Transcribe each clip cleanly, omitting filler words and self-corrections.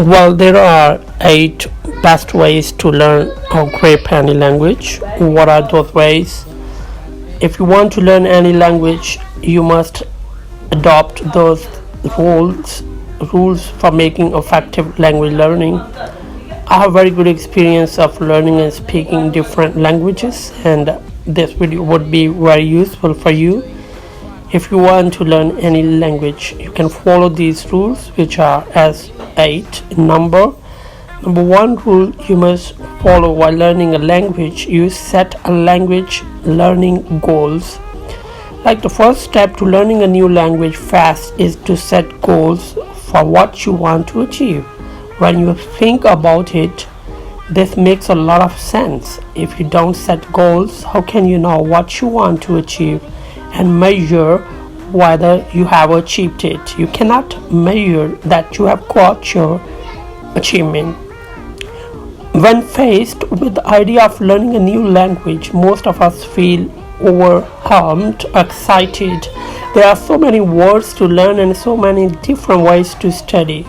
Well, there are 8 best ways to learn or grip any language. What are those ways? If you want to learn any language, you must adopt those rules rules for making effective language learning. I have very good experience of learning and speaking different languages, and this video would be very useful for you. If you want to learn any language, you can follow these rules, which are as 8 in number. Number one rule you must follow while learning a language: you set a language learning goals. Like the first step to learning a new language fast is to set goals for what you want to achieve. When you think about it, this makes a lot of sense. If you don't set goals, how can you know what you want to achieve and measure whether you have achieved it? You cannot measure that you have got your achievement. When faced with the idea of learning a new language, most of us feel overwhelmed, excited. There are so many words to learn and so many different ways to study.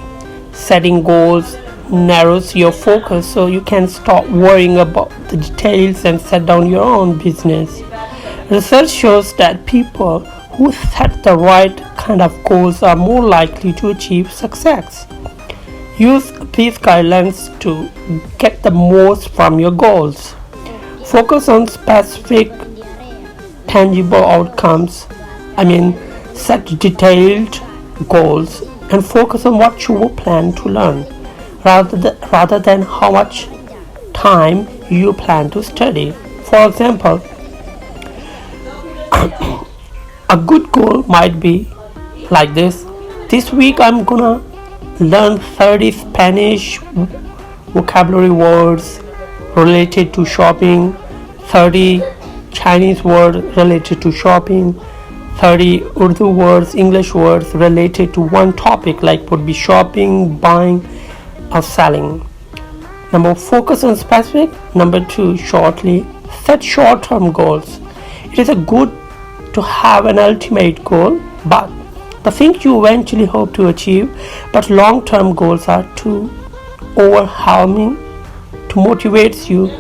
Setting goals narrows your focus so you can stop worrying about the details and set down your own business. Research shows that people who set the right kind of goals are more likely to achieve success. Use these guidelines to get the most from your goals. Focus on specific, tangible outcomes. Set detailed goals and focus on what you will plan to learn rather than how much time you plan to study. For example, a good goal might be like this: this week I'm gonna learn 30 Spanish vocabulary words related to shopping, 30 Chinese words related to shopping, 30 Urdu words, English words related to one topic, like would be shopping, buying, or selling. Number, focus on specific. Number two, shortly set short-term goals. It is a good to have an ultimate goal, but the things you eventually hope to achieve, but long-term goals are too overwhelming to motivate you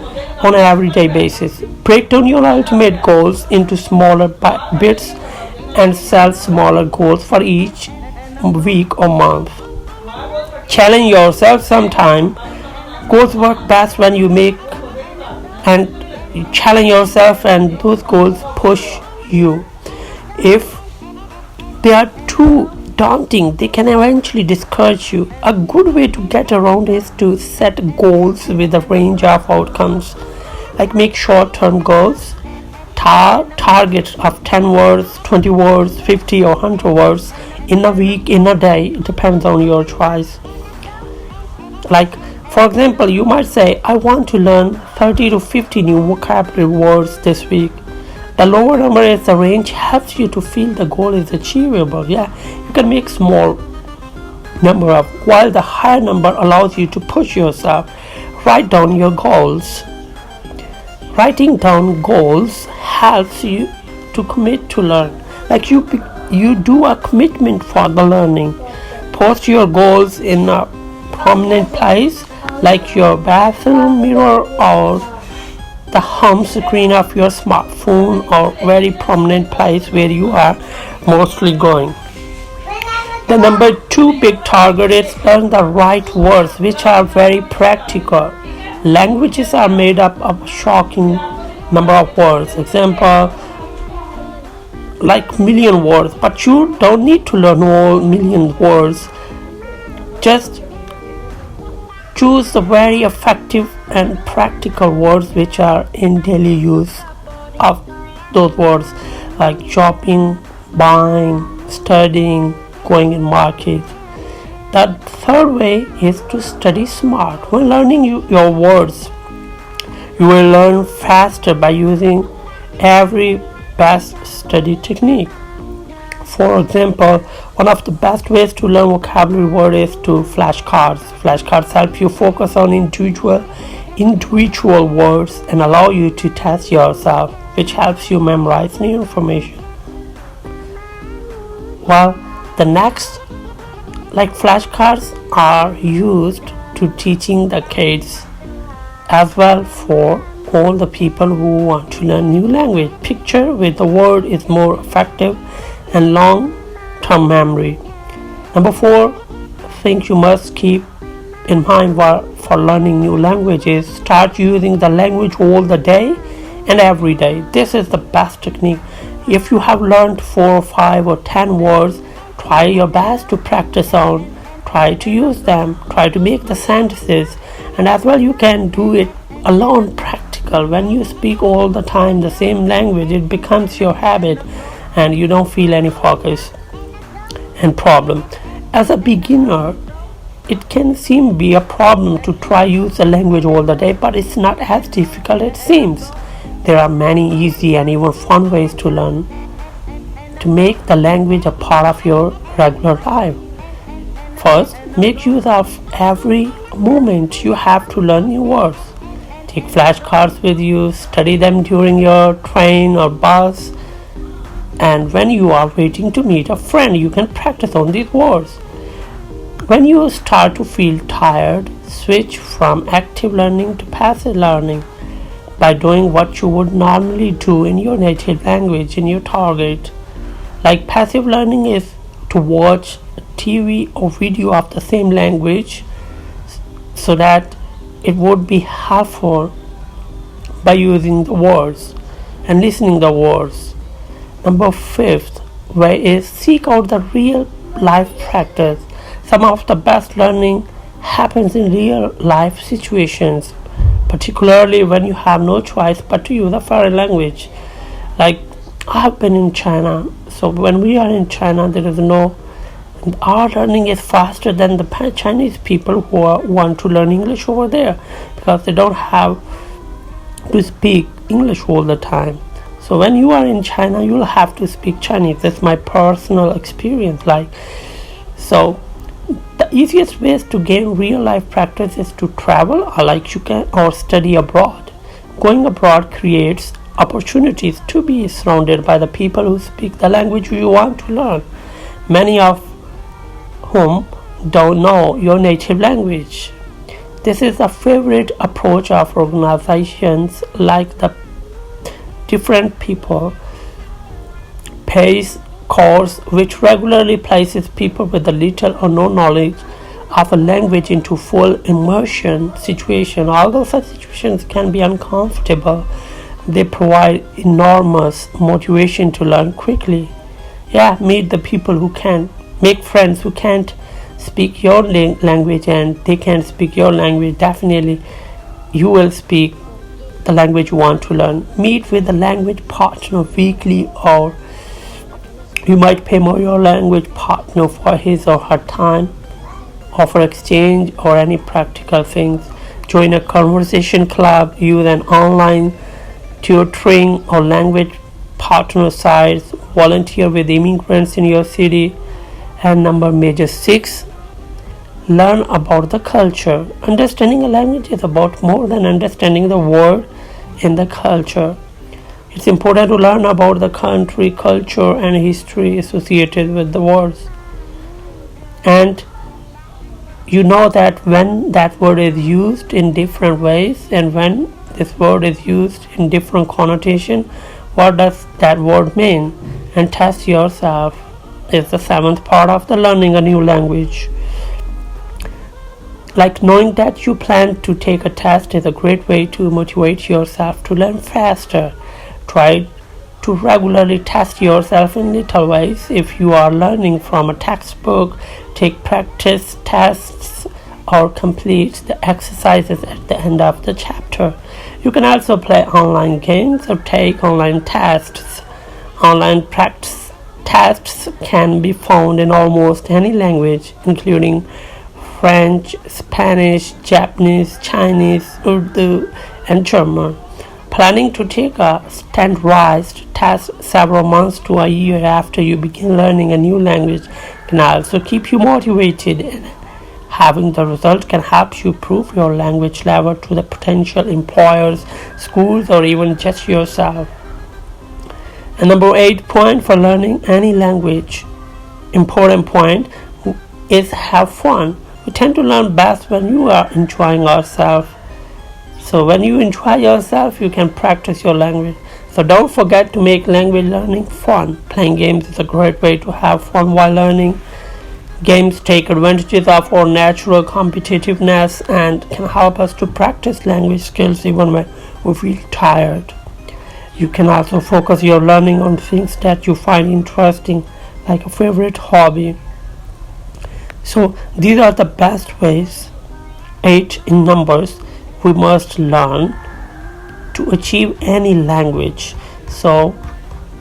on an everyday basis. Break down your ultimate goals into smaller bits and set smaller goals for each week or month. Challenge yourself sometime. Goals work best when you make and you challenge yourself, and those goals push you. If they are too daunting, they can eventually discourage you. A good way to get around is to set goals with a range of outcomes. Like, make short-term goals, target of 10 words, 20 words, 50 or 100 words in a week, in a day. It depends on your choice. Like, for example, you might say, I want to learn 30 to 50 new vocabulary words this week. The lower number is the range helps you to feel the goal is achievable. You can make small number of, while the higher number allows you to push yourself. Write down your goals. Writing down goals helps you to commit to learn. Like, you do a commitment for the learning. Post your goals in a prominent place, like your bathroom mirror or the home screen of your smartphone, or very prominent place where you are mostly going. The number two big target is learn the right words, which are very practical. Languages are made up of a shocking number of words. Example, like million words, but you don't need to learn all million words. Just choose the very effective and practical words which are in daily use of those words, like shopping, buying, studying, going in market. The third way is to study smart. When learning your words, you will learn faster by using every best study technique. For example, one of the best ways to learn vocabulary word is to flashcards. Flashcards help you focus on individual words and allow you to test yourself, which helps you memorize new information. Well, the next Like flashcards are used to teaching the kids as well for all the people who want to learn new language. Picture with the word is more effective and long-term memory. Number 4 thing you must keep in mind for learning new languages: start using the language all the day and every day. This is the best technique. If you have learned 4, 5 or 10 words, try your best to practice on. Try to use them. Try to make the sentences. And as well, you can do it alone, practical. When you speak all the time the same language, it becomes your habit and you don't feel any focus and problem. As a beginner, it can seem be a problem to try use the language all the day, but it's not as difficult as it seems. There are many easy and even fun ways to learn to make the language a part of your regular life. First, make use of every moment you have to learn new words. Take flashcards with you, study them during your train or bus, and when you are waiting to meet a friend, you can practice on these words. When you start to feel tired, switch from active learning to passive learning by doing what you would normally do in your native language in your target. Like passive learning is to watch TV or video of the same language so that it would be helpful by using the words and listening the words. Number 5th way is seek out the real life practice. Some of the best learning happens in real life situations, particularly when you have no choice but to use a foreign language. Like I have been in China, so when we are in China, our learning is faster than the Chinese people who want to learn English over there, because they don't have to speak English all the time. So when you are in China, you'll have to speak Chinese. That's my personal experience. So the easiest ways to gain real life practice is to travel, or study abroad. Going abroad creates opportunities to be surrounded by the people who speak the language you want to learn, many of whom don't know your native language. This is a favorite approach of organizations like the Different People PACE course, which regularly places people with a little or no knowledge of a language into full immersion situation. Although such situations can be uncomfortable, they provide enormous motivation to learn quickly. Meet the people who can, make friends who can't speak your language and they can speak your language. Definitely you will speak the language you want to learn. Meet with the language partner weekly, or you might pay more your language partner for his or her time, or for exchange or any practical things. Join a conversation club, use an online tutoring or language partner sites, volunteer with immigrants in your city. And major 6, learn about the culture. Understanding a language is about more than understanding the word in the culture. It's important to learn about the country, culture, and history associated with the words. And you know that when that word is used in different ways and when this word is used in different connotation, what does that word mean? And test yourself is the 7th part of the learning a new language. Like knowing that you plan to take a test is a great way to motivate yourself to learn faster. Try to regularly test yourself in little ways. If you are learning from a textbook, take practice tests or complete the exercises at the end of the chapter. You can also play online games or take online tests. Online practice tests can be found in almost any language, including French, Spanish, Japanese, Chinese, Urdu, and German. Planning to take a standardized test several months to a year after you begin learning a new language can also keep you motivated, and having the result can help you prove your language level to the potential employers, schools, or even just yourself. And 8 point for learning any language, important point, is have fun. We tend to learn best when you are enjoying ourselves. So when you enjoy yourself, you can practice your language. So don't forget to make language learning fun. Playing games is a great way to have fun while learning. Games take advantages of our natural competitiveness and can help us to practice language skills even when we feel tired. You can also focus your learning on things that you find interesting, like a favorite hobby. So these are the best ways, 8 in numbers, we must learn to achieve any language. So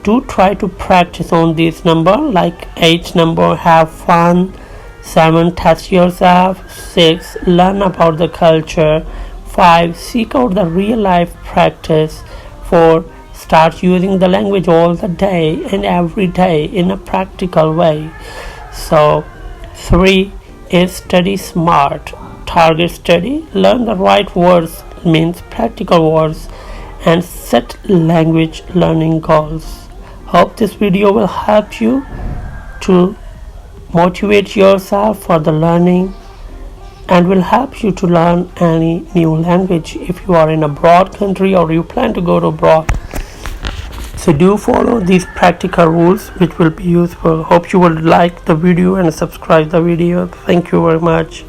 do try to practice on this number, like 8 number, have fun, 7 test yourself, 6 learn about the culture, 5 seek out the real life practice, 4 start using the language all the day and every day in a practical way. So 3 is study smart, target study, learn the right words, means practical words, and set language learning goals. Hope this video will help you to motivate yourself for the learning and will help you to learn any new language if you are in a abroad country or you plan to go to abroad. So do follow these practical rules which will be useful. Hope you will like the video and subscribe the video. Thank you very much.